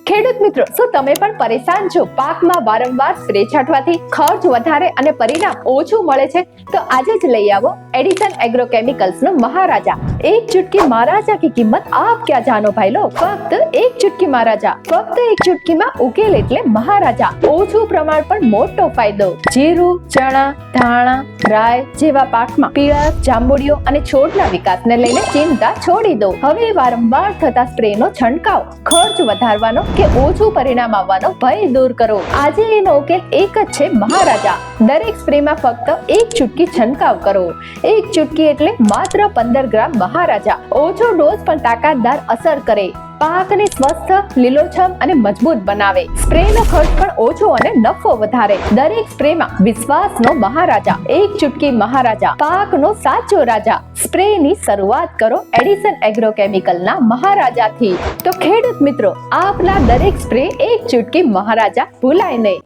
ખેડૂત મિત્રો, શું તમે પણ પરેશાન છો? પાકમાં વારંવાર સ્પ્રે છાંટવાથી ખર્ચ વધારે અને પરિણામ ઓછું મળે છે? તો આજે જ લઈ આવો એડિશન એગ્રોકેમિકલ્સ નો મહારાજા। एक चुटकी महाराजा की कीमत आप क्या जानो भाई लोग? फक्त एक चुटकी महाराजा, फक्त एक चुटकी में उकेल એટલે મહારાજા। ઓછું પ્રમાણ પણ મોટો ફાયદો। જીરું, ચણા, ધાણા, રાય જેવા પાકમાં પીળા, જાંબુડિયો અને છોડના વિકાસને લઈને ચિંતા છોડી દો। હવે વારંવાર થતા સ્પ્રેનો છંટકાવ, ખર્ચ વધારવાનો કે ઓછું પરિણામ આવવાનો ભય દૂર કરો। આજે એનો ઉકેલ એક જ છે, મહારાજા। દરેક સ્પ્રેમાં ફક્ત એક ચુટકી છંટકાવ કરો। એક ચુટકી એટલે માત્ર 15 ગ્રામ મહારાજા। ઓછો ડોઝ પણ તાકાતદાર અસર કરે, પાકને સ્વસ્થ, લીલોછમ અને મજબૂત બનાવે। સ્પ્રેનો ખર્ચ પણ ઓછો અને નફો વધારે। દરેક સ્પ્રેમાં વિશ્વાસનો મહારાજા। એક ચુટકી મહારાજા, પાકનો સાચો રાજા। સ્પ્રેની શરૂઆત કરો એડિશન એગ્રોકેમિકલના મહારાજાથી। તો ખેડૂત મિત્રો, આપના દરેક સ્પ્રે એક ચુટકી મહારાજા ભૂલાય નહીં।